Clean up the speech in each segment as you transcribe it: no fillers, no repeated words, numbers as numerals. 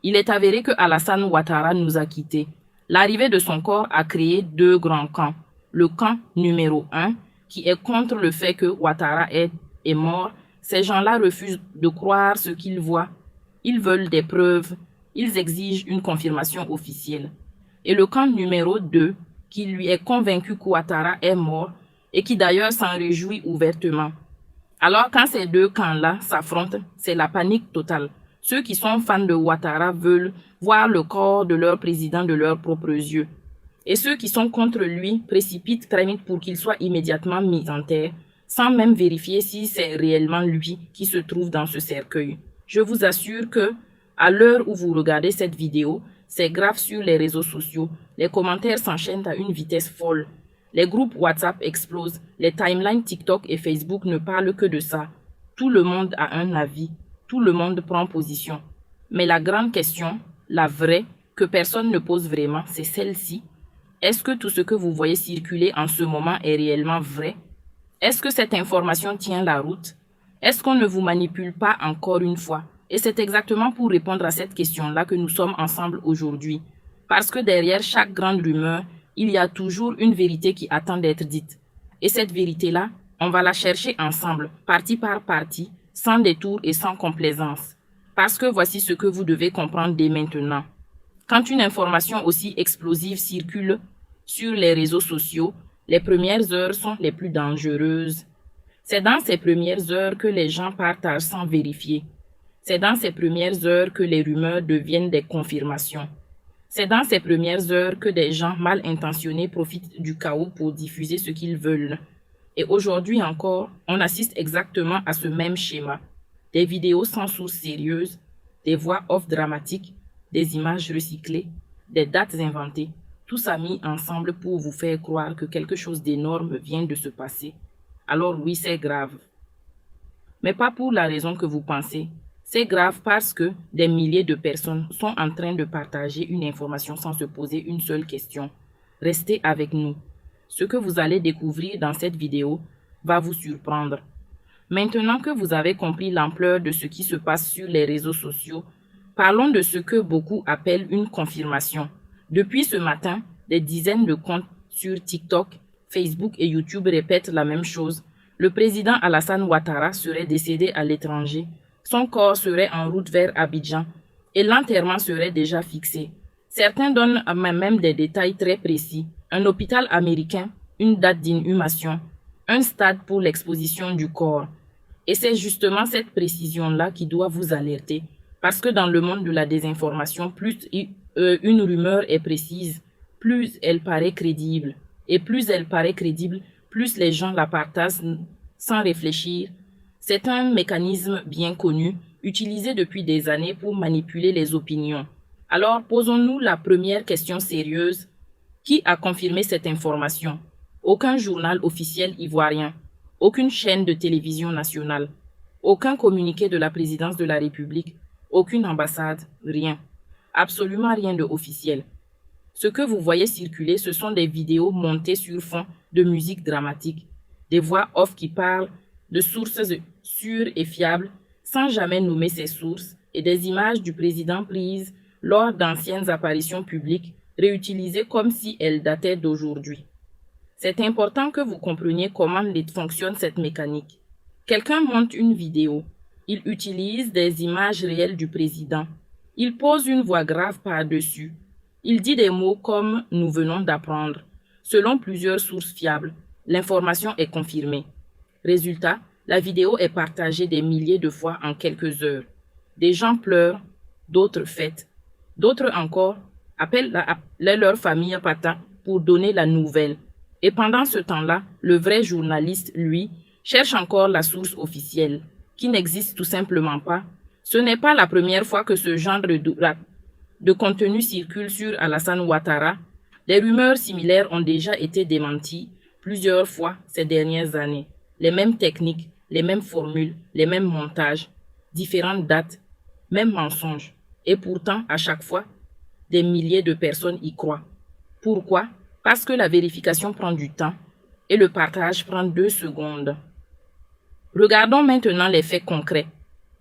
Il est avéré que Alassane Ouattara nous a quittés. L'arrivée de son corps a créé deux grands camps. Le camp numéro 1, qui est contre le fait que Ouattara est mort. Ces gens-là refusent de croire ce qu'ils voient. Ils veulent des preuves. Ils exigent une confirmation officielle. Et le camp numéro 2, qui lui est convaincu qu'Ouattara est mort et qui d'ailleurs s'en réjouit ouvertement. Alors quand ces deux camps-là s'affrontent, c'est la panique totale. Ceux qui sont fans de Ouattara veulent voir le corps de leur président de leurs propres yeux. Et ceux qui sont contre lui précipitent très vite pour qu'il soit immédiatement mis en terre, sans même vérifier si c'est réellement lui qui se trouve dans ce cercueil. Je vous assure que, à l'heure où vous regardez cette vidéo, c'est grave sur les réseaux sociaux. Les commentaires s'enchaînent à une vitesse folle. Les groupes WhatsApp explosent. Les timelines TikTok et Facebook ne parlent que de ça. Tout le monde a un avis. Tout le monde prend position. Mais la grande question, la vraie, que personne ne pose vraiment, c'est celle-ci. Est-ce que tout ce que vous voyez circuler en ce moment est réellement vrai? Est-ce que cette information tient la route? Est-ce qu'on ne vous manipule pas encore une fois? Et c'est exactement pour répondre à cette question-là que nous sommes ensemble aujourd'hui. Parce que derrière chaque grande rumeur, il y a toujours une vérité qui attend d'être dite. Et cette vérité-là, on va la chercher ensemble, partie par partie, sans détour et sans complaisance. Parce que voici ce que vous devez comprendre dès maintenant. Quand une information aussi explosive circule sur les réseaux sociaux, les premières heures sont les plus dangereuses. C'est dans ces premières heures que les gens partagent sans vérifier. C'est dans ces premières heures que les rumeurs deviennent des confirmations. C'est dans ces premières heures que des gens mal intentionnés profitent du chaos pour diffuser ce qu'ils veulent. Et aujourd'hui encore, on assiste exactement à ce même schéma. Des vidéos sans source sérieuse, des voix off dramatiques, des images recyclées, des dates inventées, tout ça mis ensemble pour vous faire croire que quelque chose d'énorme vient de se passer. Alors oui, c'est grave. Mais pas pour la raison que vous pensez. C'est grave parce que des milliers de personnes sont en train de partager une information sans se poser une seule question. Restez avec nous. Ce que vous allez découvrir dans cette vidéo va vous surprendre. Maintenant que vous avez compris l'ampleur de ce qui se passe sur les réseaux sociaux, parlons de ce que beaucoup appellent une confirmation. Depuis ce matin, des dizaines de comptes sur TikTok, Facebook et YouTube répètent la même chose. Le président Alassane Ouattara serait décédé à l'étranger. Son corps serait en route vers Abidjan et l'enterrement serait déjà fixé. Certains donnent même des détails très précis. Un hôpital américain, une date d'inhumation, un stade pour l'exposition du corps. Et c'est justement cette précision-là qui doit vous alerter. Parce que dans le monde de la désinformation, plus une rumeur est précise, plus elle paraît crédible. Et plus elle paraît crédible, plus les gens la partagent sans réfléchir. C'est un mécanisme bien connu, utilisé depuis des années pour manipuler les opinions. Alors, posons-nous la première question sérieuse. Qui a confirmé cette information? Aucun journal officiel ivoirien, aucune chaîne de télévision nationale, aucun communiqué de la présidence de la République, aucune ambassade, rien. Absolument rien de officiel. Ce que vous voyez circuler, ce sont des vidéos montées sur fond de musique dramatique, des voix off qui parlent de sources sûres et fiables, sans jamais nommer ces sources, et des images du président prises lors d'anciennes apparitions publiques, réutilisées comme si elles dataient d'aujourd'hui. C'est important que vous compreniez comment fonctionne cette mécanique. Quelqu'un monte une vidéo. Il utilise des images réelles du président. Il pose une voix grave par-dessus. Il dit des mots comme « nous venons d'apprendre ». Selon plusieurs sources fiables, l'information est confirmée. Résultat, la vidéo est partagée des milliers de fois en quelques heures. Des gens pleurent, d'autres fêtent. D'autres encore appellent leur famille patin pour donner la nouvelle. Et pendant ce temps-là, le vrai journaliste, lui, cherche encore la source officielle, qui n'existe tout simplement pas. Ce n'est pas la première fois que ce genre de contenu circule sur Alassane Ouattara. Des rumeurs similaires ont déjà été démenties plusieurs fois ces dernières années. Les mêmes techniques, les mêmes formules, les mêmes montages, différentes dates, mêmes mensonges. Et pourtant, à chaque fois, des milliers de personnes y croient. Pourquoi? Parce que la vérification prend du temps et le partage prend 2 secondes. Regardons maintenant les faits concrets.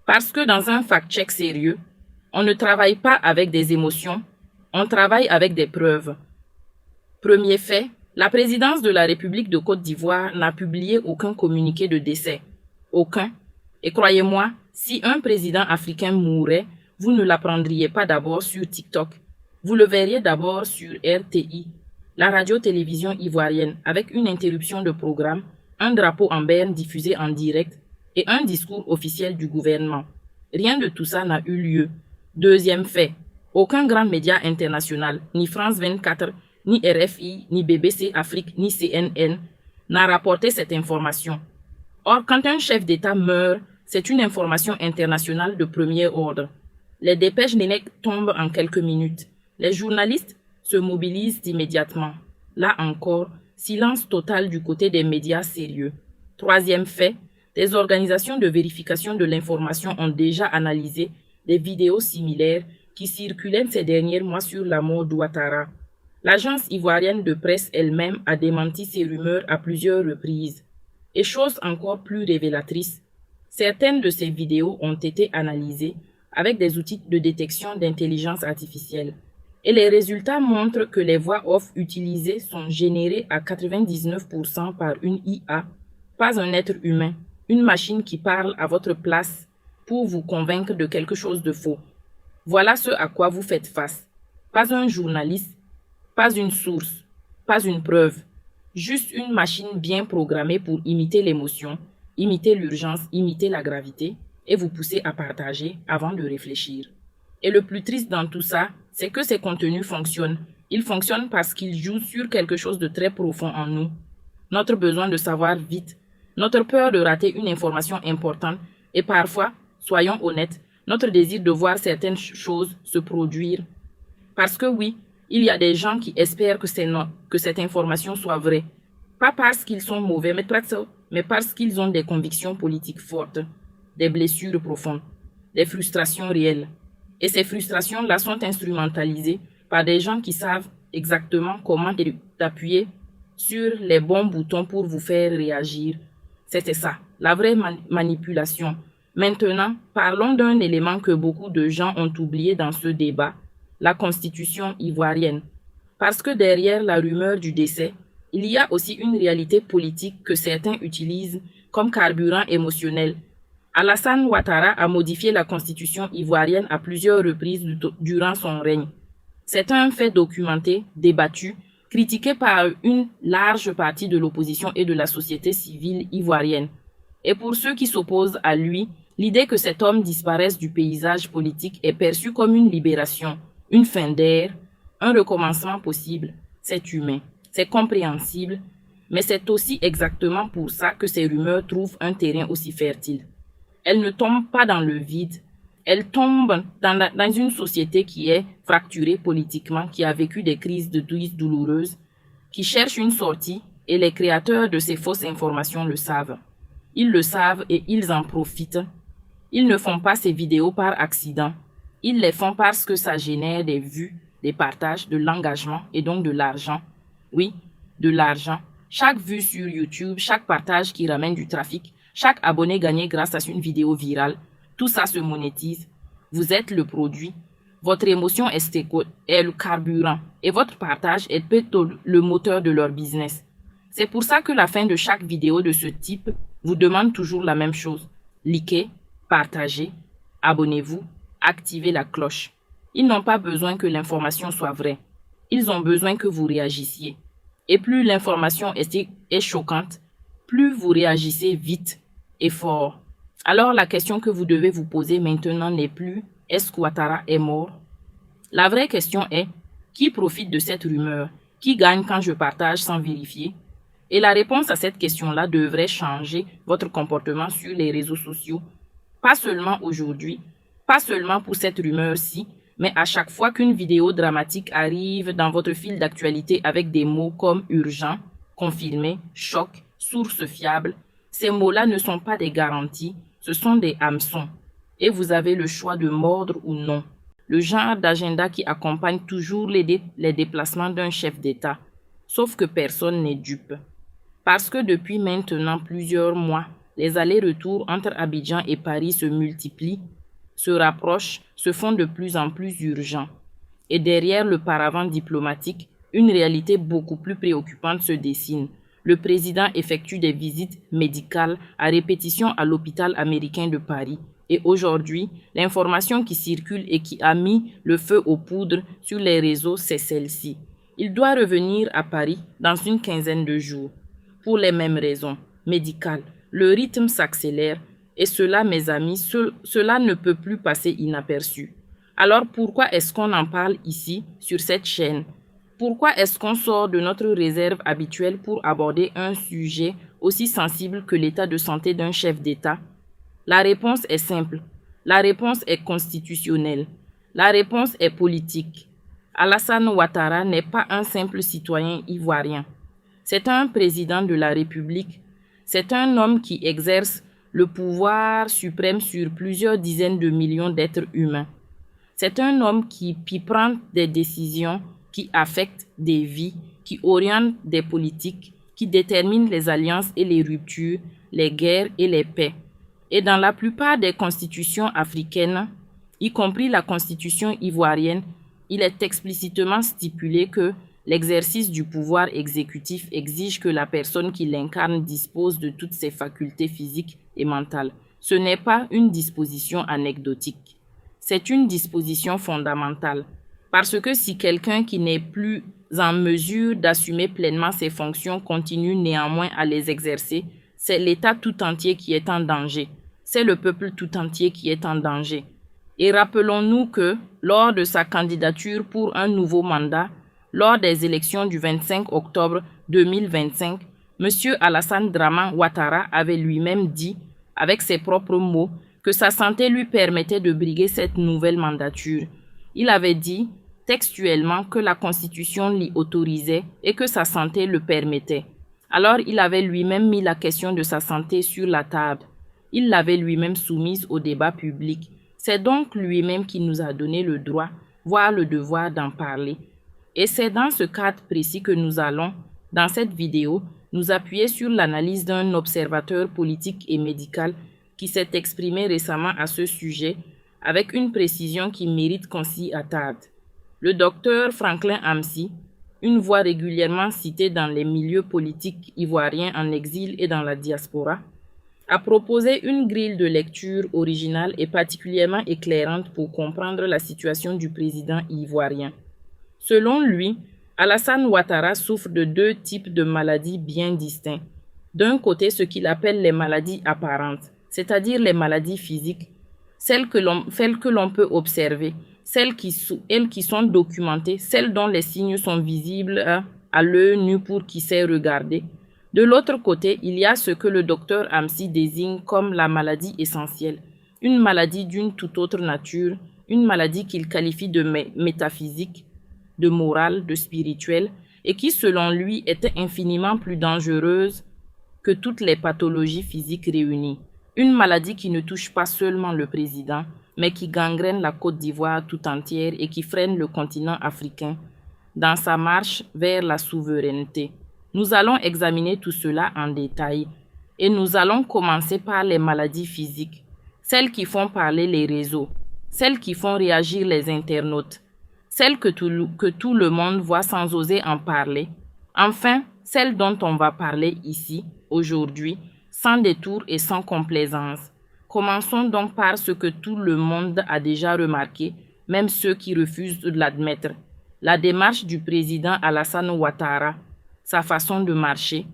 Parce que dans un fact-check sérieux, On ne travaille pas avec des émotions, on travaille avec des preuves. Premier fait, la présidence de la République de Côte d'Ivoire n'a publié aucun communiqué de décès. Aucun. Et croyez-moi, si un président africain mourait, vous ne l'apprendriez pas d'abord sur TikTok. Vous le verriez d'abord sur RTI, la radio-télévision ivoirienne, avec une interruption de programme, un drapeau en berne diffusé en direct et un discours officiel du gouvernement. Rien de tout ça n'a eu lieu. Deuxième fait, aucun grand média international, ni France 24, ni RFI, ni BBC Afrique, ni CNN, n'a rapporté cette information. Or, quand un chef d'État meurt, c'est une information internationale de premier ordre. Les dépêches NENEC tombent en quelques minutes. Les journalistes se mobilisent immédiatement. Là encore, silence total du côté des médias sérieux. Troisième fait, des organisations de vérification de l'information ont déjà analysé des vidéos similaires qui circulaient ces derniers mois sur la mort d'Ouattara. L'agence ivoirienne de presse elle-même a démenti ces rumeurs à plusieurs reprises. Et chose encore plus révélatrice, certaines de ces vidéos ont été analysées avec des outils de détection d'intelligence artificielle. Et les résultats montrent que les voix off utilisées sont générées à 99% par une IA, pas un être humain, une machine qui parle à votre place pour vous convaincre de quelque chose de faux. Voilà ce à quoi vous faites face. Pas un journaliste, pas une source, pas une preuve. Juste une machine bien programmée pour imiter l'émotion, imiter l'urgence, imiter la gravité et vous pousser à partager avant de réfléchir. Et le plus triste dans tout ça, c'est que ces contenus fonctionnent. Ils fonctionnent parce qu'ils jouent sur quelque chose de très profond en nous. Notre besoin de savoir vite, notre peur de rater une information importante et parfois, soyons honnêtes, notre désir de voir certaines choses se produire. Parce que oui, il y a des gens qui espèrent que cette information soit vraie. Pas parce qu'ils sont mauvais, mais parce qu'ils ont des convictions politiques fortes, des blessures profondes, des frustrations réelles. Et ces frustrations-là sont instrumentalisées par des gens qui savent exactement comment appuyer sur les bons boutons pour vous faire réagir. C'était ça, la vraie manipulation. Maintenant, parlons d'un élément que beaucoup de gens ont oublié dans ce débat, la constitution ivoirienne. Parce que derrière la rumeur du décès, il y a aussi une réalité politique que certains utilisent comme carburant émotionnel. Alassane Ouattara a modifié la constitution ivoirienne à plusieurs reprises durant son règne. C'est un fait documenté, débattu, critiqué par une large partie de l'opposition et de la société civile ivoirienne. Et pour ceux qui s'opposent à lui, l'idée que cet homme disparaisse du paysage politique est perçue comme une libération, une fin d'air, un recommencement possible. C'est humain, c'est compréhensible, mais c'est aussi exactement pour ça que ces rumeurs trouvent un terrain aussi fertile. Elles ne tombent pas dans le vide, elles tombent dans une société qui est fracturée politiquement, qui a vécu des crises douloureuses, qui cherche une sortie, et les créateurs de ces fausses informations le savent. Ils le savent et ils en profitent. Ils ne font pas ces vidéos par accident. Ils les font parce que ça génère des vues, des partages, de l'engagement et donc de l'argent. Oui, de l'argent. Chaque vue sur YouTube, chaque partage qui ramène du trafic, chaque abonné gagné grâce à une vidéo virale, tout ça se monétise. Vous êtes le produit. Votre émotion est le carburant et votre partage est plutôt le moteur de leur business. C'est pour ça que la fin de chaque vidéo de ce type vous demande toujours la même chose. Likez, partagez, abonnez-vous, activez la cloche. Ils n'ont pas besoin que l'information soit vraie. Ils ont besoin que vous réagissiez. Et plus l'information est choquante, plus vous réagissez vite et fort. Alors la question que vous devez vous poser maintenant n'est plus « Est-ce qu'Ouattara est mort ?» La vraie question est « Qui profite de cette rumeur? Qui gagne quand je partage sans vérifier ?» Et la réponse à cette question-là devrait changer votre comportement sur les réseaux sociaux. Pas seulement aujourd'hui, pas seulement pour cette rumeur-ci, mais à chaque fois qu'une vidéo dramatique arrive dans votre fil d'actualité avec des mots comme urgent, confirmé, choc, source fiable, ces mots-là ne sont pas des garanties, ce sont des hameçons. Et vous avez le choix de mordre ou non. Le genre d'agenda qui accompagne toujours les déplacements d'un chef d'État. Sauf que personne n'est dupe. Parce que depuis maintenant plusieurs mois, les allers-retours entre Abidjan et Paris se multiplient. se rapprochent, se font de plus en plus urgents. Et derrière le paravent diplomatique, une réalité beaucoup plus préoccupante se dessine. Le président effectue des visites médicales à répétition à l'hôpital américain de Paris. Et aujourd'hui, l'information qui circule et qui a mis le feu aux poudres sur les réseaux, c'est celle-ci. Il doit revenir à Paris dans une quinzaine de jours. Pour les mêmes raisons, médicales, le rythme s'accélère et cela, mes amis, cela ne peut plus passer inaperçu. Alors pourquoi est-ce qu'on en parle ici, sur cette chaîne? Pourquoi est-ce qu'on sort de notre réserve habituelle pour aborder un sujet aussi sensible que l'état de santé d'un chef d'État? La réponse est simple. La réponse est constitutionnelle. La réponse est politique. Alassane Ouattara n'est pas un simple citoyen ivoirien. C'est un président de la République. C'est un homme qui exerce le pouvoir suprême sur plusieurs dizaines de millions d'êtres humains. C'est un homme qui prend des décisions qui affectent des vies, qui oriente des politiques, qui détermine les alliances et les ruptures, les guerres et les paix. Et dans la plupart des constitutions africaines, y compris la constitution ivoirienne, il est explicitement stipulé que l'exercice du pouvoir exécutif exige que la personne qui l'incarne dispose de toutes ses facultés physiques et mentales. Ce n'est pas une disposition anecdotique. C'est une disposition fondamentale. Parce que si quelqu'un qui n'est plus en mesure d'assumer pleinement ses fonctions continue néanmoins à les exercer, c'est l'État tout entier qui est en danger. C'est le peuple tout entier qui est en danger. Et rappelons-nous que, lors de sa candidature pour un nouveau mandat, lors des élections du 25 octobre 2025, M. Alassane Draman Ouattara avait lui-même dit, avec ses propres mots, que sa santé lui permettait de briguer cette nouvelle mandature. Il avait dit textuellement que la Constitution l'y autorisait et que sa santé le permettait. Alors il avait lui-même mis la question de sa santé sur la table. Il l'avait lui-même soumise au débat public. C'est donc lui-même qui nous a donné le droit, voire le devoir d'en parler. Et c'est dans ce cadre précis que nous allons, dans cette vidéo, nous appuyer sur l'analyse d'un observateur politique et médical qui s'est exprimé récemment à ce sujet avec une précision qui mérite qu'on s'y attarde. Le docteur Franklin Amsi, une voix régulièrement citée dans les milieux politiques ivoiriens en exil et dans la diaspora, a proposé une grille de lecture originale et particulièrement éclairante pour comprendre la situation du président ivoirien. Selon lui, Alassane Ouattara souffre de deux types de maladies bien distincts. D'un côté, ce qu'il appelle les maladies apparentes, c'est-à-dire les maladies physiques, celles que l'on peut observer, celles qui sont documentées, celles dont les signes sont visibles à l'œil nu pour qui sait regarder. De l'autre côté, il y a ce que le docteur Amsi désigne comme la maladie essentielle, une maladie d'une toute autre nature, une maladie qu'il qualifie de métaphysique, de morale, de spirituelle, et qui, selon lui, était infiniment plus dangereuse que toutes les pathologies physiques réunies. Une maladie qui ne touche pas seulement le président, mais qui gangrène la Côte d'Ivoire tout entière et qui freine le continent africain dans sa marche vers la souveraineté. Nous allons examiner tout cela en détail et nous allons commencer par les maladies physiques, celles qui font parler les réseaux, celles qui font réagir les internautes, celles que tout le monde voit sans oser en parler. Enfin, celles dont on va parler ici, aujourd'hui, sans détour et sans complaisance. Commençons donc par ce que tout le monde a déjà remarqué, même ceux qui refusent de l'admettre. La démarche du président Alassane Ouattara, sa façon de marcher,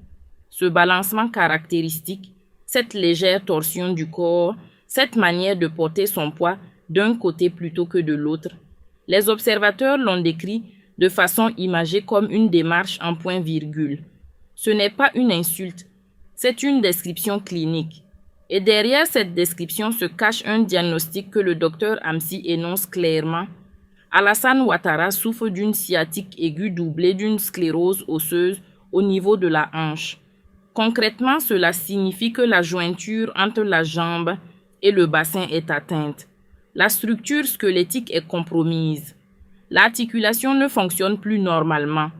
ce balancement caractéristique, cette légère torsion du corps, cette manière de porter son poids d'un côté plutôt que de l'autre. Les observateurs l'ont décrit de façon imagée comme une démarche en point-virgule. Ce n'est pas une insulte, c'est une description clinique. Et derrière cette description se cache un diagnostic que le docteur Amsi énonce clairement. Alassane Ouattara souffre d'une sciatique aiguë doublée d'une sclérose osseuse au niveau de la hanche. Concrètement, cela signifie que la jointure entre la jambe et le bassin est atteinte. La structure squelettique est compromise. L'articulation ne fonctionne plus normalement.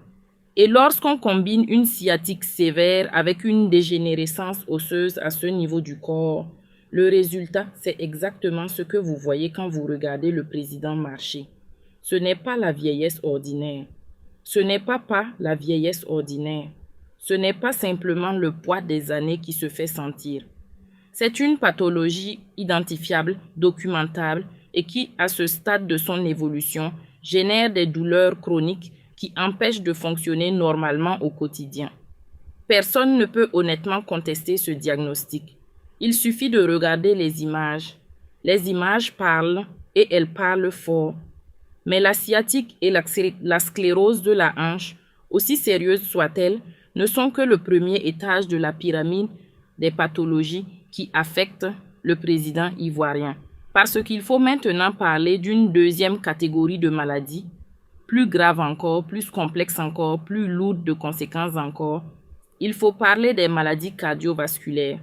Et lorsqu'on combine une sciatique sévère avec une dégénérescence osseuse à ce niveau du corps, Le résultat, c'est exactement ce que vous voyez quand vous regardez le président marcher. Ce n'est pas la vieillesse ordinaire. Ce n'est pas la vieillesse ordinaire. Ce n'est pas simplement le poids des années qui se fait sentir. C'est une pathologie identifiable, documentable et qui, à ce stade de son évolution, génère des douleurs chroniques qui empêchent de fonctionner normalement au quotidien. Personne ne peut honnêtement contester ce diagnostic. Il suffit de regarder les images. Les images parlent et elles parlent fort. Mais la sciatique et la sclérose de la hanche, aussi sérieuses soient-elles, ne sont que le premier étage de la pyramide des pathologies qui affectent le président ivoirien. Parce qu'il faut maintenant parler d'une deuxième catégorie de maladies, plus grave encore, plus complexe encore, plus lourde de conséquences encore. Il faut parler des maladies cardiovasculaires.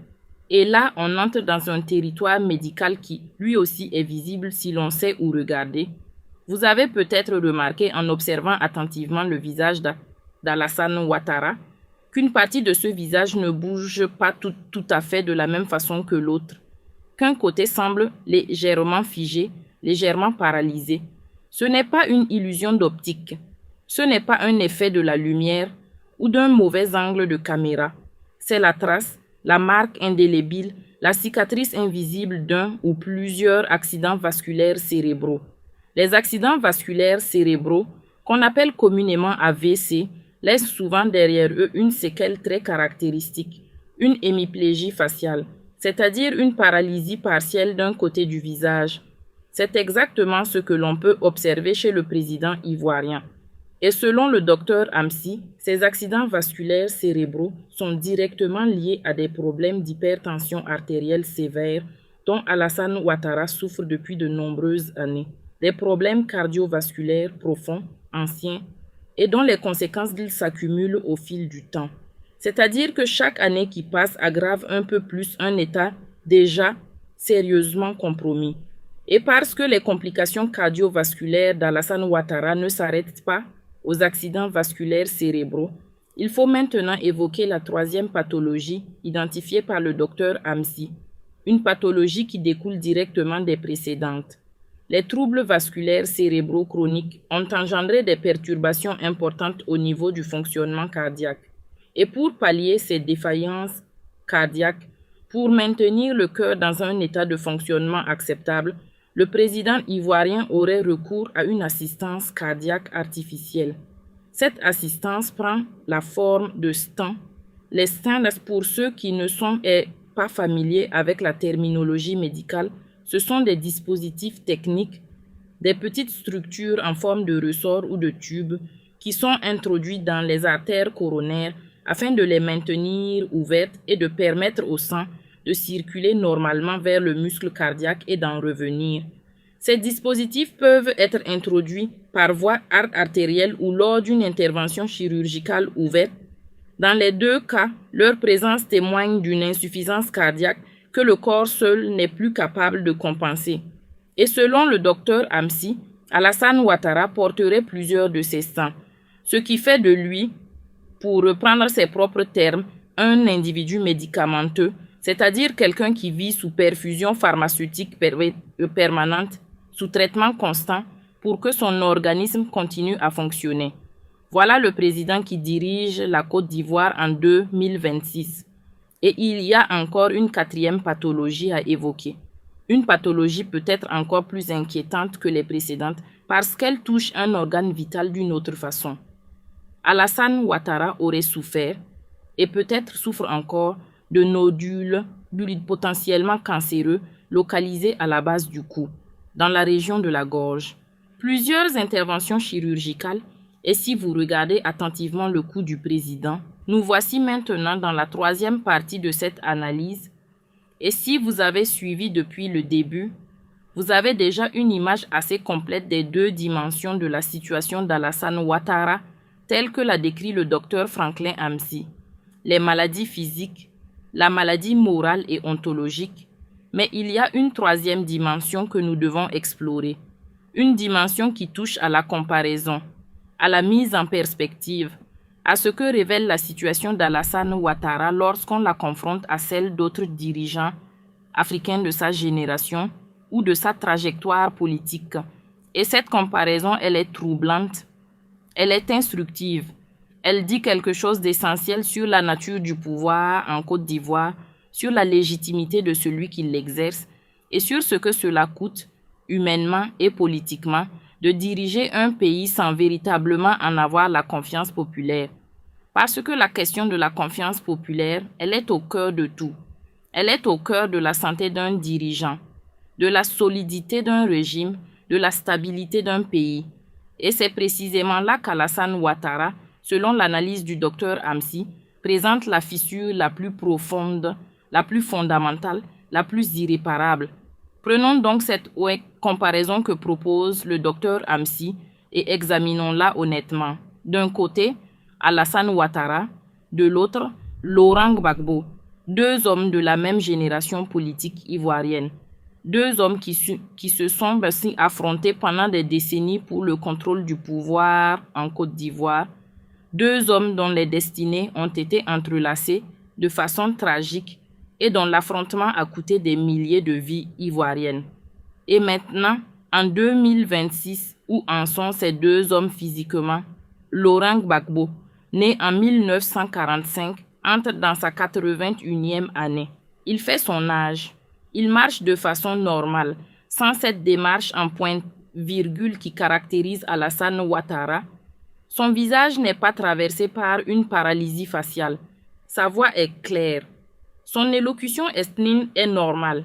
Et là, on entre dans un territoire médical qui, lui aussi, est visible si l'on sait où regarder. Vous avez peut-être remarqué en observant attentivement le visage d'Alassane Ouattara qu'une partie de ce visage ne bouge pas tout à fait de la même façon que l'autre, qu'un côté semble légèrement figé, légèrement paralysé. Ce n'est pas une illusion d'optique, ce n'est pas un effet de la lumière ou d'un mauvais angle de caméra. C'est la trace, la marque indélébile, la cicatrice invisible d'un ou plusieurs accidents vasculaires cérébraux. Les accidents vasculaires cérébraux, qu'on appelle communément AVC, laissent souvent derrière eux une séquelle très caractéristique, une hémiplégie faciale, c'est-à-dire une paralysie partielle d'un côté du visage. C'est exactement ce que l'on peut observer chez le président ivoirien. Et selon le docteur Amsi, ces accidents vasculaires cérébraux sont directement liés à des problèmes d'hypertension artérielle sévère dont Alassane Ouattara souffre depuis de nombreuses années. Des problèmes cardiovasculaires profonds, anciens, et dont les conséquences s'accumulent au fil du temps. C'est-à-dire que chaque année qui passe aggrave un peu plus un état déjà sérieusement compromis. Et parce que les complications cardiovasculaires d'Alassane Ouattara ne s'arrêtent pas aux accidents vasculaires cérébraux, il faut maintenant évoquer la troisième pathologie identifiée par le docteur Amsi, une pathologie qui découle directement des précédentes. Les troubles vasculaires cérébraux chroniques ont engendré des perturbations importantes au niveau du fonctionnement cardiaque. Et pour pallier ces défaillances cardiaques, pour maintenir le cœur dans un état de fonctionnement acceptable, le président ivoirien aurait recours à une assistance cardiaque artificielle. Cette assistance prend la forme de stents. Les stents, pour ceux qui ne sont pas familiers avec la terminologie médicale, ce sont des dispositifs techniques, des petites structures en forme de ressort ou de tube qui sont introduits dans les artères coronaires afin de les maintenir ouvertes et de permettre au sang de circuler normalement vers le muscle cardiaque et d'en revenir. Ces dispositifs peuvent être introduits par voie artérielle ou lors d'une intervention chirurgicale ouverte. Dans les deux cas, leur présence témoigne d'une insuffisance cardiaque que le corps seul n'est plus capable de compenser. Et selon le docteur Amsi, Alassane Ouattara porterait plusieurs de ces stents, ce qui fait de lui, pour reprendre ses propres termes, un individu médicamenteux, c'est-à-dire quelqu'un qui vit sous perfusion pharmaceutique permanente, sous traitement constant, pour que son organisme continue à fonctionner. Voilà le président qui dirige la Côte d'Ivoire en 2026. Et il y a encore une quatrième pathologie à évoquer. Une pathologie peut-être encore plus inquiétante que les précédentes parce qu'elle touche un organe vital d'une autre façon. Alassane Ouattara aurait souffert, et peut-être souffre encore, de nodules potentiellement cancéreux localisés à la base du cou, dans la région de la gorge. Plusieurs interventions chirurgicales, et si vous regardez attentivement le cou du président, nous voici maintenant dans la troisième partie de cette analyse. Et si vous avez suivi depuis le début, vous avez déjà une image assez complète des deux dimensions de la situation d'Alassane Ouattara, telle que l'a décrit le docteur Franklin Amsi. Les maladies physiques, la maladie morale et ontologique. Mais il y a une troisième dimension que nous devons explorer. Une dimension qui touche à la comparaison, à la mise en perspective, à ce que révèle la situation d'Alassane Ouattara lorsqu'on la confronte à celle d'autres dirigeants africain de sa génération ou de sa trajectoire politique. Et cette comparaison, elle est troublante, elle est instructive. Elle dit quelque chose d'essentiel sur la nature du pouvoir en Côte d'Ivoire, sur la légitimité de celui qui l'exerce et sur ce que cela coûte, humainement et politiquement, de diriger un pays sans véritablement en avoir la confiance populaire. Parce que la question de la confiance populaire, elle est au cœur de tout. Elle est au cœur de la santé d'un dirigeant, de la solidité d'un régime, de la stabilité d'un pays. Et c'est précisément là qu'Alassane Ouattara, selon l'analyse du docteur Amsi, présente la fissure la plus profonde, la plus fondamentale, la plus irréparable. Prenons donc cette comparaison que propose le docteur Amsi et examinons-la honnêtement. D'un côté, Alassane Ouattara, de l'autre, Laurent Gbagbo, deux hommes de la même génération politique ivoirienne. Deux hommes qui se sont affrontés pendant des décennies pour le contrôle du pouvoir en Côte d'Ivoire. Deux hommes dont les destinées ont été entrelacées de façon tragique et dont l'affrontement a coûté des milliers de vies ivoiriennes. Et maintenant, en 2026, où en sont ces deux hommes physiquement? Laurent Gbagbo, né en 1945, entre dans sa 81e année. Il fait son âge. Il marche de façon normale, sans cette démarche en pointe-virgule qui caractérise Alassane Ouattara. Son visage n'est pas traversé par une paralysie faciale. Sa voix est claire. Son élocution est normale.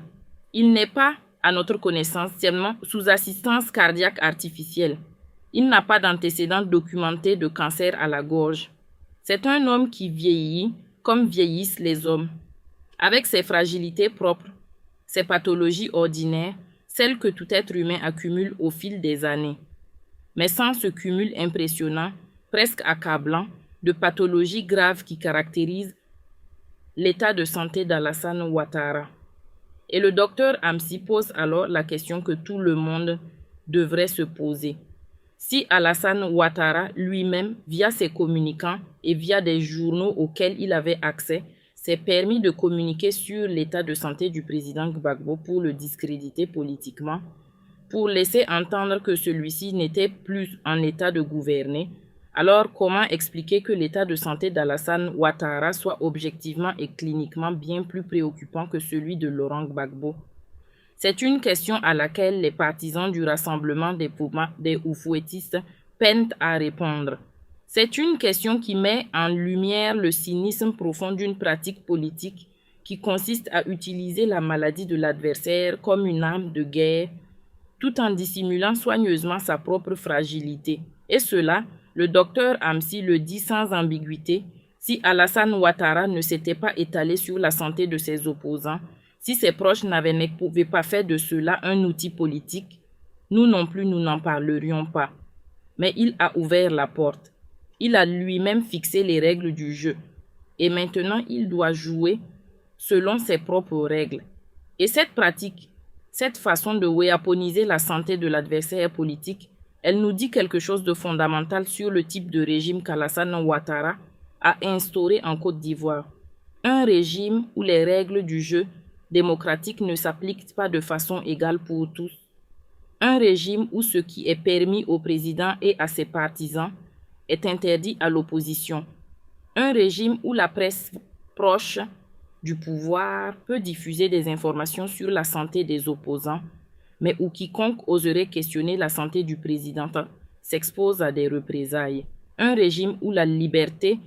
Il n'est pas, à notre connaissance, seulement sous assistance cardiaque artificielle. Il n'a pas d'antécédents documentés de cancer à la gorge. C'est un homme qui vieillit comme vieillissent les hommes, avec ses fragilités propres, ses pathologies ordinaires, celles que tout être humain accumule au fil des années. Mais sans ce cumul impressionnant, presque accablant, de pathologies graves qui caractérisent l'état de santé d'Alassane Ouattara. Et le docteur Amsi pose alors la question que tout le monde devrait se poser. Si Alassane Ouattara lui-même, via ses communicants et via des journaux auxquels il avait accès, s'est permis de communiquer sur l'état de santé du président Gbagbo pour le discréditer politiquement, pour laisser entendre que celui-ci n'était plus en état de gouverner, alors comment expliquer que l'état de santé d'Alassane Ouattara soit objectivement et cliniquement bien plus préoccupant que celui de Laurent Gbagbo? C'est une question à laquelle les partisans du rassemblement des Oufouettistes peinent à répondre. C'est une question qui met en lumière le cynisme profond d'une pratique politique qui consiste à utiliser la maladie de l'adversaire comme une arme de guerre, tout en dissimulant soigneusement sa propre fragilité. Et cela, le docteur Amsi le dit sans ambiguïté, si Alassane Ouattara ne s'était pas étalé sur la santé de ses opposants, si ses proches ne pouvaient pas faire de cela un outil politique, nous non plus nous n'en parlerions pas. Mais il a ouvert la porte. Il a lui-même fixé les règles du jeu. Et maintenant, il doit jouer selon ses propres règles. Et cette pratique, cette façon de weaponiser la santé de l'adversaire politique, elle nous dit quelque chose de fondamental sur le type de régime qu'Alassane Ouattara a instauré en Côte d'Ivoire. Un régime où les règles du jeu démocratique ne s'appliquent pas de façon égale pour tous. Un régime où ce qui est permis au président et à ses partisans est interdit à l'opposition. Un régime où la presse proche du pouvoir peut diffuser des informations sur la santé des opposants, mais où quiconque oserait questionner la santé du président s'expose à des représailles. Un régime où la liberté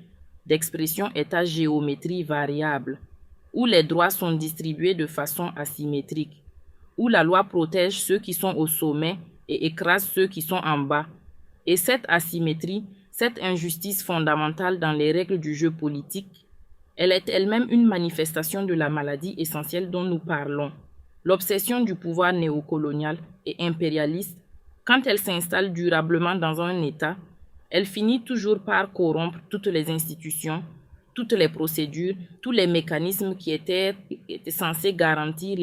d'expression est à géométrie variable, où les droits sont distribués de façon asymétrique, où la loi protège ceux qui sont au sommet et écrase ceux qui sont en bas. Et cette asymétrie, cette injustice fondamentale dans les règles du jeu politique, elle est elle-même une manifestation de la maladie essentielle dont nous parlons. L'obsession du pouvoir néocolonial et impérialiste, quand elle s'installe durablement dans un État, elle finit toujours par corrompre toutes les institutions, toutes les procédures, tous les mécanismes qui étaient censés garantir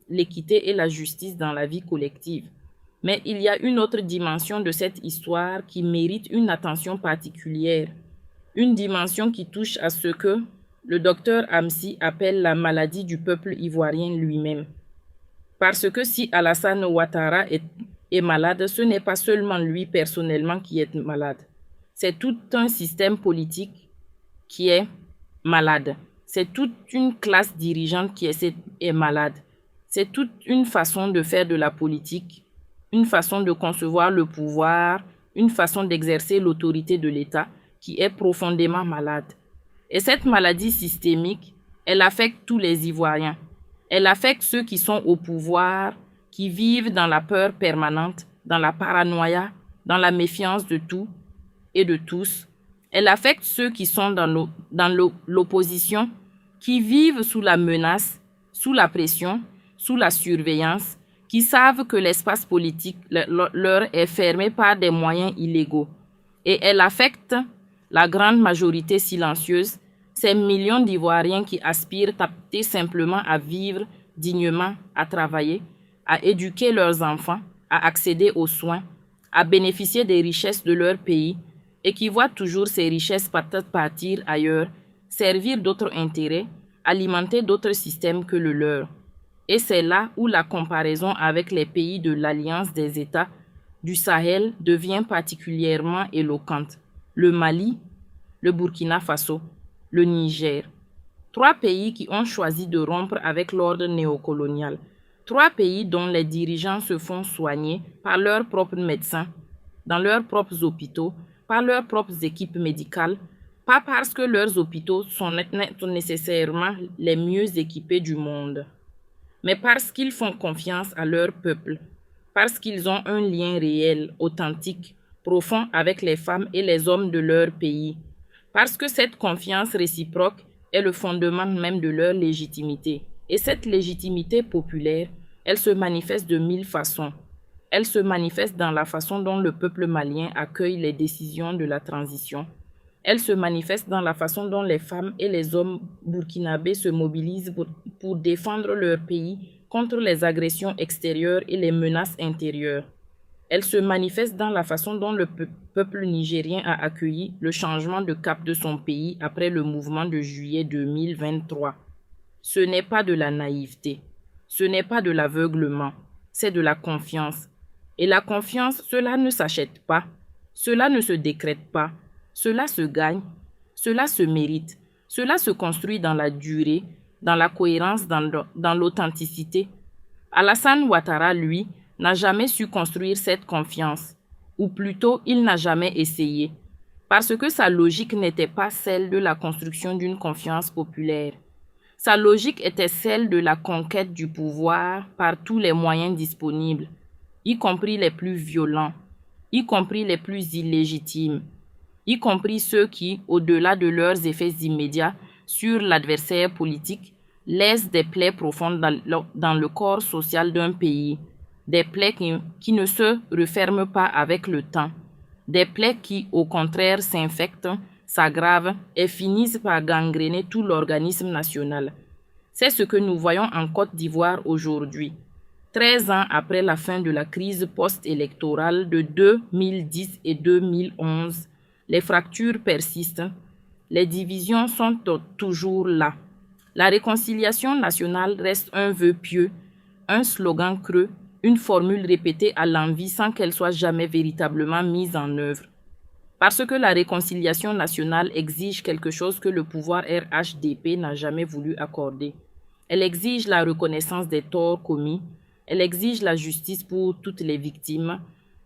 l'équité et la justice dans la vie collective. Mais il y a une autre dimension de cette histoire qui mérite une attention particulière, une dimension qui touche à ce que le docteur Amsi appelle la maladie du peuple ivoirien lui-même. Parce que si Alassane Ouattara est malade, ce n'est pas seulement lui personnellement qui est malade. C'est tout un système politique qui est malade. C'est toute une classe dirigeante qui est malade. C'est toute une façon de faire de la politique, une façon de concevoir le pouvoir, une façon d'exercer l'autorité de l'État qui est profondément malade. Et cette maladie systémique, elle affecte tous les Ivoiriens. Elle affecte ceux qui sont au pouvoir, qui vivent dans la peur permanente, dans la paranoïa, dans la méfiance de tout et de tous. Elle affecte ceux qui sont dans l'opposition, qui vivent sous la menace, sous la pression, sous la surveillance, qui savent que l'espace politique leur est fermé par des moyens illégaux. Et elle affecte la grande majorité silencieuse, ces millions d'Ivoiriens qui aspirent simplement à vivre dignement, à travailler, à éduquer leurs enfants, à accéder aux soins, à bénéficier des richesses de leur pays et qui voient toujours ces richesses partir ailleurs, servir d'autres intérêts, alimenter d'autres systèmes que le leur. Et c'est là où la comparaison avec les pays de l'Alliance des États du Sahel devient particulièrement éloquente. Le Mali, le Burkina Faso, le Niger. 3 pays qui ont choisi de rompre avec l'ordre néocolonial. 3 pays dont les dirigeants se font soigner par leurs propres médecins, dans leurs propres hôpitaux, par leurs propres équipes médicales, pas parce que leurs hôpitaux sont nécessairement les mieux équipés du monde, mais parce qu'ils font confiance à leur peuple, parce qu'ils ont un lien réel, authentique, profond avec les femmes et les hommes de leur pays, parce que cette confiance réciproque est le fondement même de leur légitimité. Et cette légitimité populaire, elle se manifeste de 1000 façons. Elle se manifeste dans la façon dont le peuple malien accueille les décisions de la transition. Elle se manifeste dans la façon dont les femmes et les hommes burkinabés se mobilisent pour défendre leur pays contre les agressions extérieures et les menaces intérieures. Elle se manifeste dans la façon dont le peuple nigérien a accueilli le changement de cap de son pays après le mouvement de juillet 2023. Ce n'est pas de la naïveté, ce n'est pas de l'aveuglement, c'est de la confiance. Et la confiance, cela ne s'achète pas, cela ne se décrète pas, cela se gagne, cela se mérite, cela se construit dans la durée, dans la cohérence, dans l'authenticité. Alassane Ouattara, lui, n'a jamais su construire cette confiance, ou plutôt il n'a jamais essayé, parce que sa logique n'était pas celle de la construction d'une confiance populaire. Sa logique était celle de la conquête du pouvoir par tous les moyens disponibles, y compris les plus violents, y compris les plus illégitimes, y compris ceux qui, au-delà de leurs effets immédiats sur l'adversaire politique, laissent des plaies profondes dans le corps social d'un pays, des plaies qui ne se referment pas avec le temps, des plaies qui, au contraire, s'infectent, s'aggravent et finissent par gangréner tout l'organisme national. C'est ce que nous voyons en Côte d'Ivoire aujourd'hui. 13 ans après la fin de la crise post-électorale de 2010 et 2011, les fractures persistent, les divisions sont toujours là. La réconciliation nationale reste un vœu pieux, un slogan creux, une formule répétée à l'envi sans qu'elle soit jamais véritablement mise en œuvre. Parce que la réconciliation nationale exige quelque chose que le pouvoir RHDP n'a jamais voulu accorder. Elle exige la reconnaissance des torts commis, elle exige la justice pour toutes les victimes,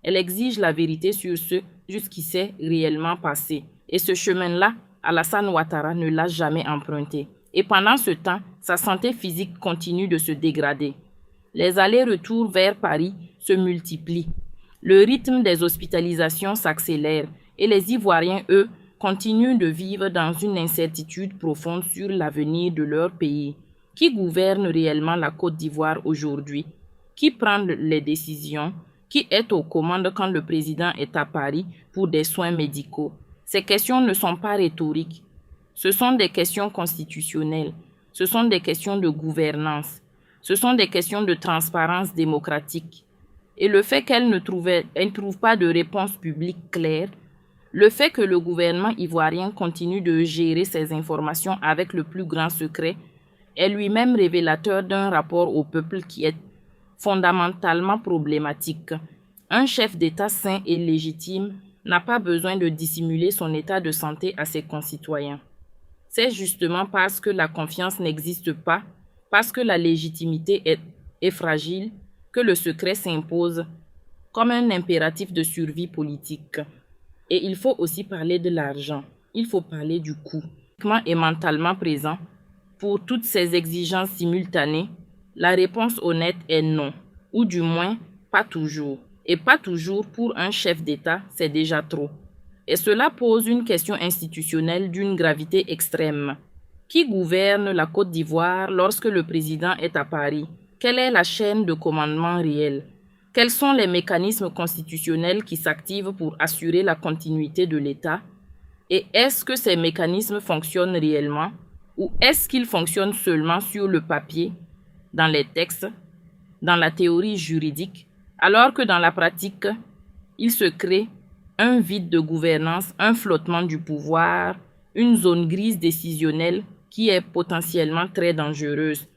elle exige la vérité sur ce qui s'est réellement passé. Et ce chemin-là, Alassane Ouattara ne l'a jamais emprunté. Et pendant ce temps, sa santé physique continue de se dégrader. Les allers-retours vers Paris se multiplient. Le rythme des hospitalisations s'accélère et les Ivoiriens, eux, continuent de vivre dans une incertitude profonde sur l'avenir de leur pays. Qui gouverne réellement la Côte d'Ivoire aujourd'hui? Qui prend les décisions? Qui est aux commandes quand le président est à Paris pour des soins médicaux? Ces questions ne sont pas rhétoriques. Ce sont des questions constitutionnelles. Ce sont des questions de gouvernance. Ce sont des questions de transparence démocratique. Et le fait qu'elles ne trouvent pas de réponse publique claire, Le fait que le gouvernement ivoirien continue de gérer ces informations avec le plus grand secret est lui-même révélateur d'un rapport au peuple qui est fondamentalement problématique. Un chef d'État sain et légitime n'a pas besoin de dissimuler son état de santé à ses concitoyens. C'est justement parce que la confiance n'existe pas, parce que la légitimité est fragile, que le secret s'impose comme un impératif de survie politique. Et il faut aussi parler de l'argent. Il faut parler du coût. Physiquement et mentalement présent, pour toutes ces exigences simultanées, la réponse honnête est non, ou du moins pas toujours. Et pas toujours pour un chef d'État, c'est déjà trop. Et cela pose une question institutionnelle d'une gravité extrême. Qui gouverne la Côte d'Ivoire lorsque le président est à Paris? Quelle est la chaîne de commandement réelle? Quels sont les mécanismes constitutionnels qui s'activent pour assurer la continuité de l'État? Et est-ce que ces mécanismes fonctionnent réellement? Ou est-ce qu'ils fonctionnent seulement sur le papier, dans les textes, dans la théorie juridique, alors que dans la pratique, il se crée un vide de gouvernance, un flottement du pouvoir, une zone grise décisionnelle qui est potentiellement très dangereuse.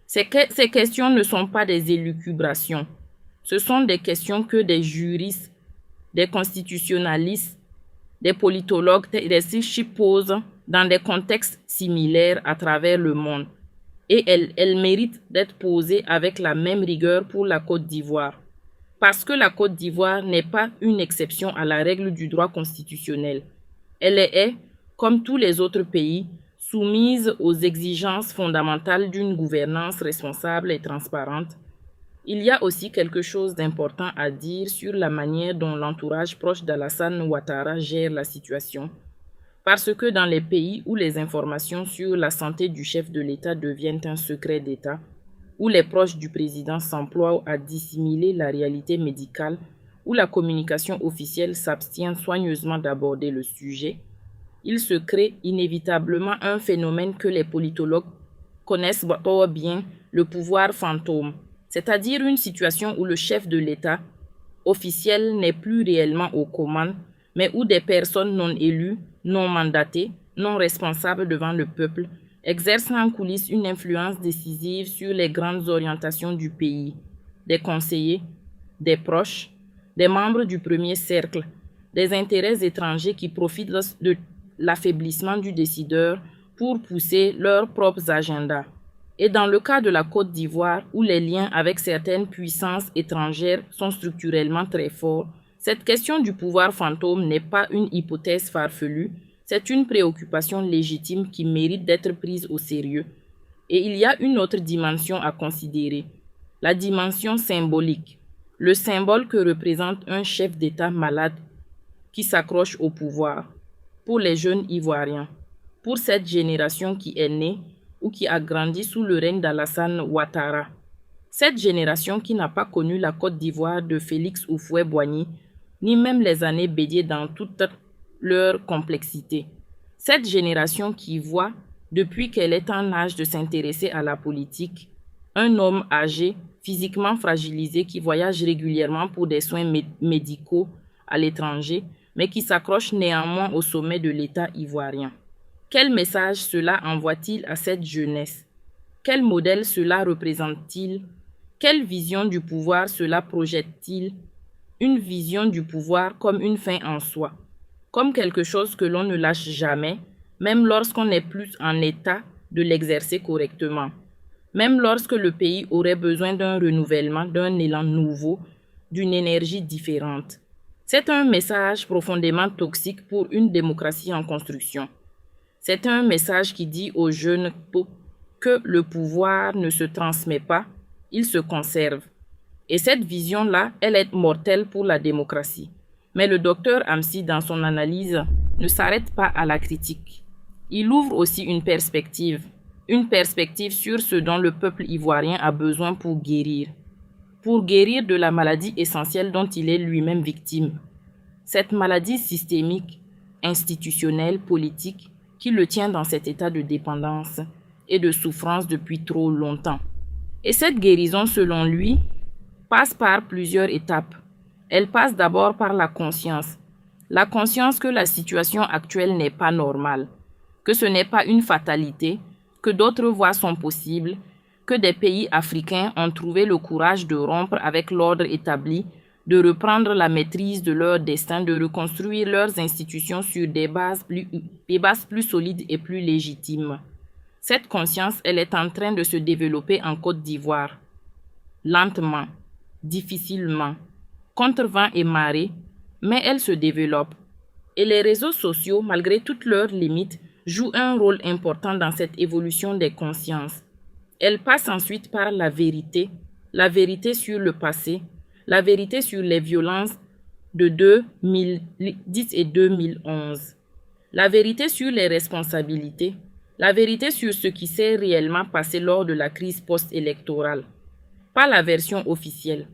Ces questions ne sont pas des élucubrations. Ce sont des questions que des juristes, des constitutionnalistes, des politologues et des psychiatres posent dans des contextes similaires à travers le monde. Et elles méritent d'être posées avec la même rigueur pour la Côte d'Ivoire. Parce que la Côte d'Ivoire n'est pas une exception à la règle du droit constitutionnel. Elle est, comme tous les autres pays, soumise aux exigences fondamentales d'une gouvernance responsable et transparente. Il y a aussi quelque chose d'important à dire sur la manière dont l'entourage proche d'Alassane Ouattara gère la situation. Parce que dans les pays où les informations sur la santé du chef de l'État deviennent un secret d'État, où les proches du président s'emploient à dissimuler la réalité médicale, où la communication officielle s'abstient soigneusement d'aborder le sujet, il se crée inévitablement un phénomène que les politologues connaissent trop bien, le pouvoir fantôme, c'est-à-dire une situation où le chef de l'État officiel n'est plus réellement aux commandes, mais où des personnes non élues, non mandatées, non responsables devant le peuple, exercent en coulisses une influence décisive sur les grandes orientations du pays. Des conseillers, des proches, des membres du premier cercle, des intérêts étrangers qui profitent de l'affaiblissement du décideur pour pousser leurs propres agendas. Et dans le cas de la Côte d'Ivoire, où les liens avec certaines puissances étrangères sont structurellement très forts, cette question du pouvoir fantôme n'est pas une hypothèse farfelue, c'est une préoccupation légitime qui mérite d'être prise au sérieux. Et il y a une autre dimension à considérer, la dimension symbolique, le symbole que représente un chef d'État malade qui s'accroche au pouvoir. Pour les jeunes Ivoiriens, pour cette génération qui est née ou qui a grandi sous le règne d'Alassane Ouattara. Cette génération qui n'a pas connu la Côte d'Ivoire de Félix Houphouët-Boigny, ni même les années Bédié dans toute leur complexité. Cette génération qui voit, depuis qu'elle est en âge de s'intéresser à la politique, un homme âgé, physiquement fragilisé qui voyage régulièrement pour des soins médicaux à l'étranger, mais qui s'accroche néanmoins au sommet de l'État ivoirien. Quel message cela envoie-t-il à cette jeunesse? Quel modèle cela représente-t-il? Quelle vision du pouvoir cela projette-t-il? Une vision du pouvoir comme une fin en soi, comme quelque chose que l'on ne lâche jamais, même lorsqu'on n'est plus en état de l'exercer correctement, même lorsque le pays aurait besoin d'un renouvellement, d'un élan nouveau, d'une énergie différente. C'est un message profondément toxique pour une démocratie en construction. C'est un message qui dit aux jeunes que le pouvoir ne se transmet pas, il se conserve. Et cette vision-là, elle est mortelle pour la démocratie. Mais le docteur Amsi, dans son analyse, ne s'arrête pas à la critique. Il ouvre aussi une perspective sur ce dont le peuple ivoirien a besoin pour guérir de la maladie essentielle dont il est lui-même victime. Cette maladie systémique, institutionnelle, politique, qui le tient dans cet état de dépendance et de souffrance depuis trop longtemps. Et cette guérison, selon lui, passe par plusieurs étapes. Elle passe d'abord par la conscience la conscience que la situation actuelle n'est pas normale, que ce n'est pas une fatalité, que d'autres voies sont possibles, que des pays africains ont trouvé le courage de rompre avec l'ordre établi, de reprendre la maîtrise de leur destin, de reconstruire leurs institutions sur des bases plus solides et plus légitimes. Cette conscience, elle est en train de se développer en Côte d'Ivoire. Lentement, difficilement, contre vent et marée, mais elle se développe. Et les réseaux sociaux, malgré toutes leurs limites, jouent un rôle important dans cette évolution des consciences. Elle passe ensuite par la vérité sur le passé, la vérité sur les violences de 2010 et 2011, la vérité sur les responsabilités, la vérité sur ce qui s'est réellement passé lors de la crise post-électorale. Pas la version officielle,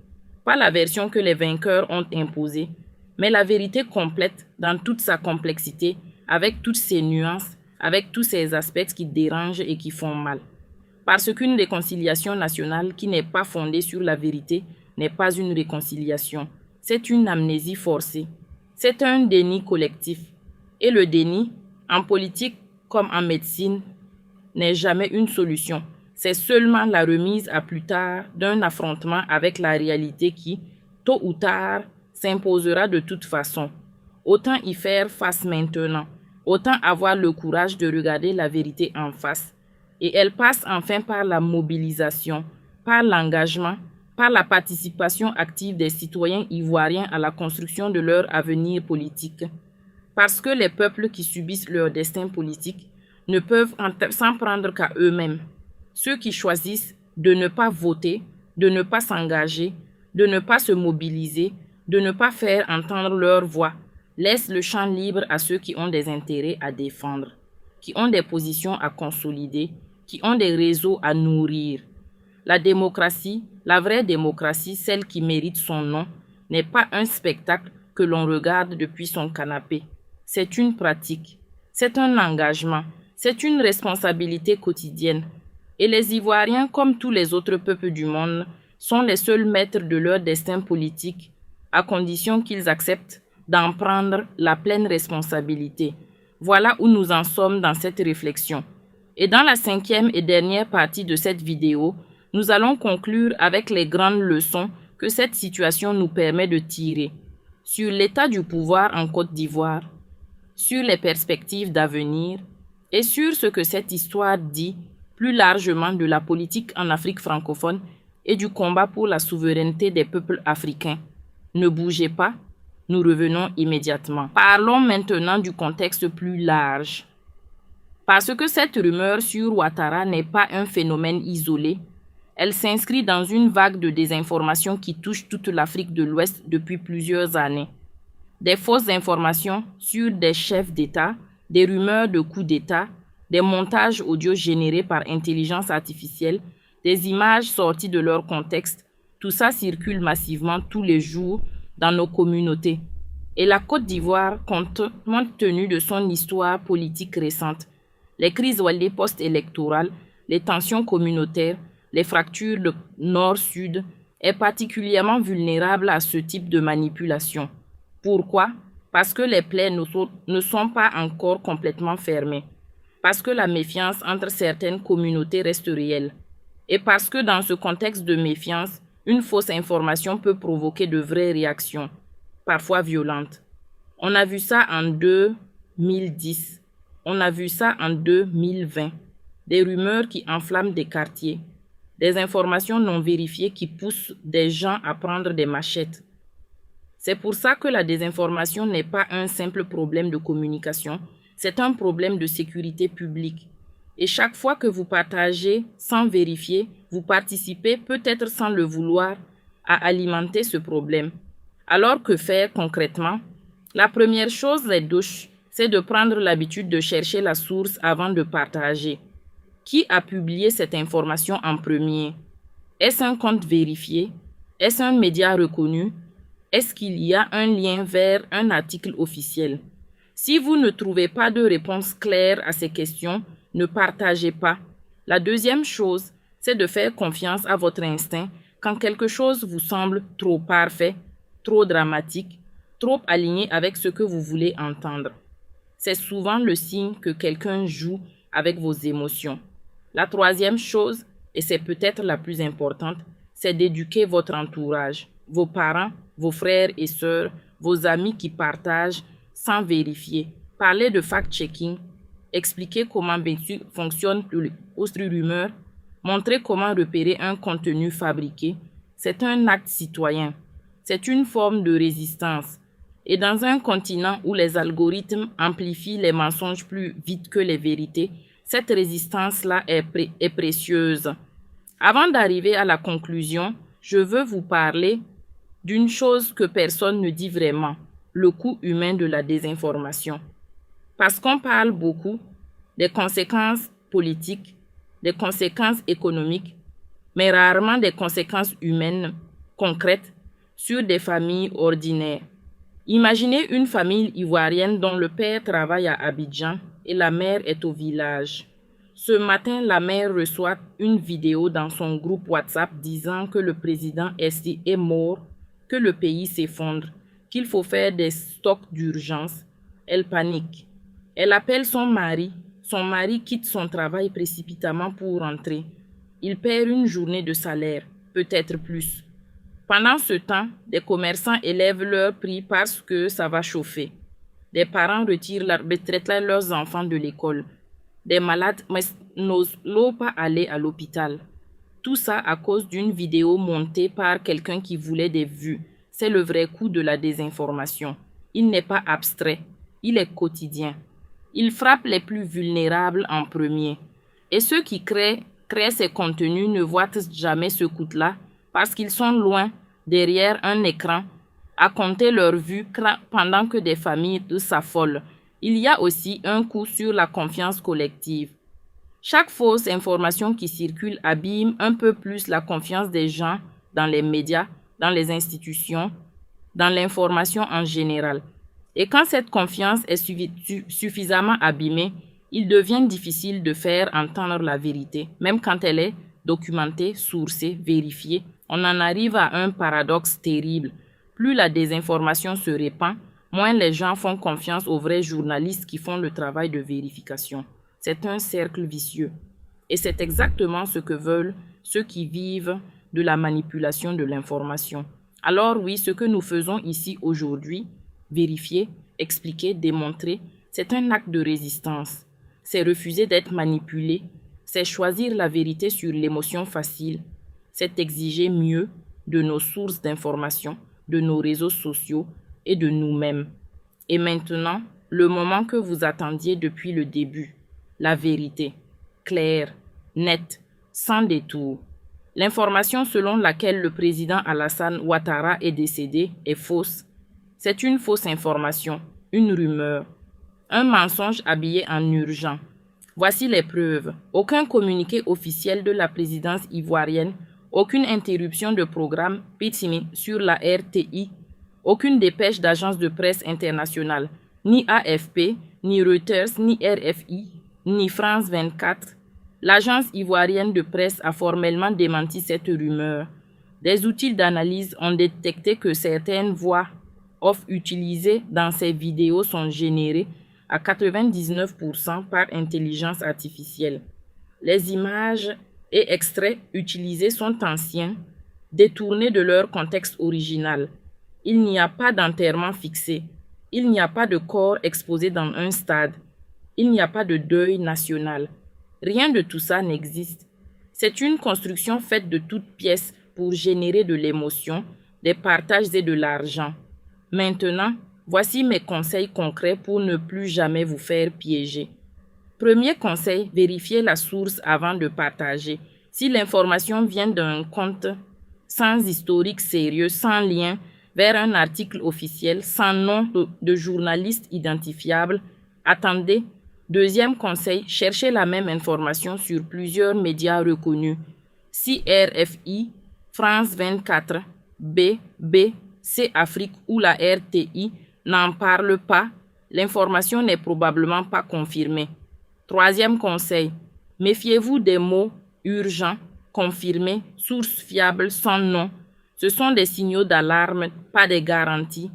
pas la version que les vainqueurs ont imposée, mais la vérité complète dans toute sa complexité, avec toutes ses nuances, avec tous ces aspects qui dérangent et qui font mal. Parce qu'une réconciliation nationale qui n'est pas fondée sur la vérité n'est pas une réconciliation. C'est une amnésie forcée. C'est un déni collectif. Et le déni, en politique comme en médecine, n'est jamais une solution. C'est seulement la remise à plus tard d'un affrontement avec la réalité qui, tôt ou tard, s'imposera de toute façon. Autant y faire face maintenant. Autant avoir le courage de regarder la vérité en face. Et elle passe enfin par la mobilisation, par l'engagement, par la participation active des citoyens ivoiriens à la construction de leur avenir politique. Parce que les peuples qui subissent leur destin politique ne peuvent s'en prendre qu'à eux-mêmes. Ceux qui choisissent de ne pas voter, de ne pas s'engager, de ne pas se mobiliser, de ne pas faire entendre leur voix, laissent le champ libre à ceux qui ont des intérêts à défendre, qui ont des positions à consolider, qui ont des réseaux à nourrir. La démocratie, la vraie démocratie, celle qui mérite son nom, n'est pas un spectacle que l'on regarde depuis son canapé. C'est une pratique, c'est un engagement, c'est une responsabilité quotidienne. Et les Ivoiriens, comme tous les autres peuples du monde, sont les seuls maîtres de leur destin politique, à condition qu'ils acceptent d'en prendre la pleine responsabilité. Voilà où nous en sommes dans cette réflexion. Et dans la 5e et dernière partie de cette vidéo, nous allons conclure avec les grandes leçons que cette situation nous permet de tirer sur l'état du pouvoir en Côte d'Ivoire, sur les perspectives d'avenir et sur ce que cette histoire dit plus largement de la politique en Afrique francophone et du combat pour la souveraineté des peuples africains. Ne bougez pas, nous revenons immédiatement. Parlons maintenant du contexte plus large. Parce que cette rumeur sur Ouattara n'est pas un phénomène isolé, elle s'inscrit dans une vague de désinformation qui touche toute l'Afrique de l'Ouest depuis plusieurs années. Des fausses informations sur des chefs d'État, des rumeurs de coups d'État, des montages audio générés par intelligence artificielle, des images sorties de leur contexte, tout ça circule massivement tous les jours dans nos communautés. Et la Côte d'Ivoire, compte tenu de son histoire politique récente, les crises wallées post-électorales, les tensions communautaires, les fractures de nord-sud, est particulièrement vulnérable à ce type de manipulation. Pourquoi? Parce que les plaies ne sont pas encore complètement fermées. Parce que la méfiance entre certaines communautés reste réelle. Et parce que dans ce contexte de méfiance, une fausse information peut provoquer de vraies réactions, parfois violentes. On a vu ça en 2010. On a vu ça en 2020. Des rumeurs qui enflamment des quartiers. Des informations non vérifiées qui poussent des gens à prendre des machettes. C'est pour ça que la désinformation n'est pas un simple problème de communication, c'est un problème de sécurité publique. Et chaque fois que vous partagez sans vérifier, vous participez, peut-être sans le vouloir, à alimenter ce problème. Alors que faire concrètement? La première chose des douches, c'est de prendre l'habitude de chercher la source avant de partager. Qui a publié cette information en premier? Est-ce un compte vérifié? Est-ce un média reconnu? Est-ce qu'il y a un lien vers un article officiel? Si vous ne trouvez pas de réponse claire à ces questions, ne partagez pas. La deuxième chose, c'est de faire confiance à votre instinct quand quelque chose vous semble trop parfait, trop dramatique, trop aligné avec ce que vous voulez entendre. C'est souvent le signe que quelqu'un joue avec vos émotions. La troisième chose, et c'est peut-être la plus importante, c'est d'éduquer votre entourage, vos parents, vos frères et sœurs, vos amis qui partagent sans vérifier. Parlez de fact-checking, expliquer comment fonctionne le post-rumeur, montrer comment repérer un contenu fabriqué. C'est un acte citoyen. C'est une forme de résistance. Et dans un continent où les algorithmes amplifient les mensonges plus vite que les vérités, cette résistance-là est précieuse. Avant d'arriver à la conclusion, je veux vous parler d'une chose que personne ne dit vraiment, le coût humain de la désinformation. Parce qu'on parle beaucoup des conséquences politiques, des conséquences économiques, mais rarement des conséquences humaines concrètes sur des familles ordinaires. Imaginez une famille ivoirienne dont le père travaille à Abidjan et la mère est au village. Ce matin, la mère reçoit une vidéo dans son groupe WhatsApp disant que le président est mort, que le pays s'effondre, qu'il faut faire des stocks d'urgence. Elle panique. Elle appelle son mari. Son mari quitte son travail précipitamment pour rentrer. Il perd une journée de salaire, peut-être plus. Pendant ce temps, des commerçants élèvent leurs prix parce que ça va chauffer. Des parents retirent leurs enfants de l'école. Des malades n'osent pas aller à l'hôpital. Tout ça à cause d'une vidéo montée par quelqu'un qui voulait des vues. C'est le vrai coût de la désinformation. Il n'est pas abstrait, il est quotidien. Il frappe les plus vulnérables en premier. Et ceux qui créent ces contenus ne voient jamais ce coût-là parce qu'ils sont loin, derrière un écran, à compter leurs vues pendant que des familles s'affolent. Il y a aussi un coût sur la confiance collective. Chaque fausse information qui circule abîme un peu plus la confiance des gens dans les médias, dans les institutions, dans l'information en général. Et quand cette confiance est suffisamment abîmée, il devient difficile de faire entendre la vérité, même quand elle est documentée, sourcée, vérifiée. On en arrive à un paradoxe terrible. Plus la désinformation se répand, moins les gens font confiance aux vrais journalistes qui font le travail de vérification. C'est un cercle vicieux. Et c'est exactement ce que veulent ceux qui vivent de la manipulation de l'information. Alors oui, ce que nous faisons ici aujourd'hui, vérifier, expliquer, démontrer, c'est un acte de résistance. C'est refuser d'être manipulé, c'est choisir la vérité sur l'émotion facile, c'est exiger mieux de nos sources d'information, de nos réseaux sociaux et de nous-mêmes. Et maintenant, le moment que vous attendiez depuis le début, la vérité, claire, nette, sans détour. L'information selon laquelle le président Alassane Ouattara est décédé est fausse. C'est une fausse information, une rumeur, un mensonge habillé en urgent. Voici les preuves. Aucun communiqué officiel de la présidence ivoirienne, aucune interruption de programme PITSIMI sur la RTI, aucune dépêche d'agence de presse internationale, ni AFP, ni Reuters, ni RFI, ni France 24. L'agence ivoirienne de presse a formellement démenti cette rumeur. Des outils d'analyse ont détecté que certaines voix off utilisées dans ces vidéos sont générées à 99% par intelligence artificielle. Les images et extraits utilisés sont anciens, détournés de leur contexte original. Il n'y a pas d'enterrement fixé. Il n'y a pas de corps exposé dans un stade. Il n'y a pas de deuil national. Rien de tout ça n'existe. C'est une construction faite de toutes pièces pour générer de l'émotion, des partages et de l'argent. Maintenant, voici mes conseils concrets pour ne plus jamais vous faire piéger. Premier conseil, vérifiez la source avant de partager. Si l'information vient d'un compte sans historique sérieux, sans lien vers un article officiel, sans nom de journaliste identifiable, attendez. Deuxième conseil, cherchez la même information sur plusieurs médias reconnus. Si RFI, France 24, BBC Afrique ou la RTI n'en parlent pas, l'information n'est probablement pas confirmée. Troisième conseil, méfiez-vous des mots urgents, confirmés, sources fiables, sans nom. Ce sont des signaux d'alarme, pas des garanties.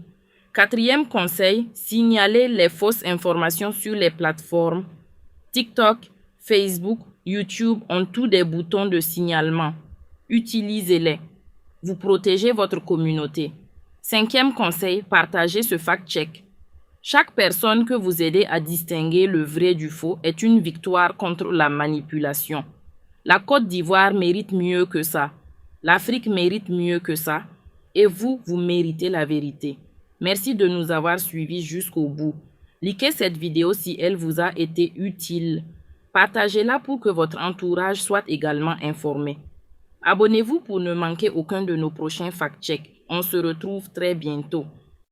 Quatrième conseil, signalez les fausses informations sur les plateformes. TikTok, Facebook, YouTube ont tous des boutons de signalement. Utilisez-les. Vous protégez votre communauté. Cinquième conseil, partagez ce fact-check. Chaque personne que vous aidez à distinguer le vrai du faux est une victoire contre la manipulation. La Côte d'Ivoire mérite mieux que ça. L'Afrique mérite mieux que ça. Et vous, vous méritez la vérité. Merci de nous avoir suivis jusqu'au bout. Likez cette vidéo si elle vous a été utile. Partagez-la pour que votre entourage soit également informé. Abonnez-vous pour ne manquer aucun de nos prochains fact-checks. On se retrouve très bientôt.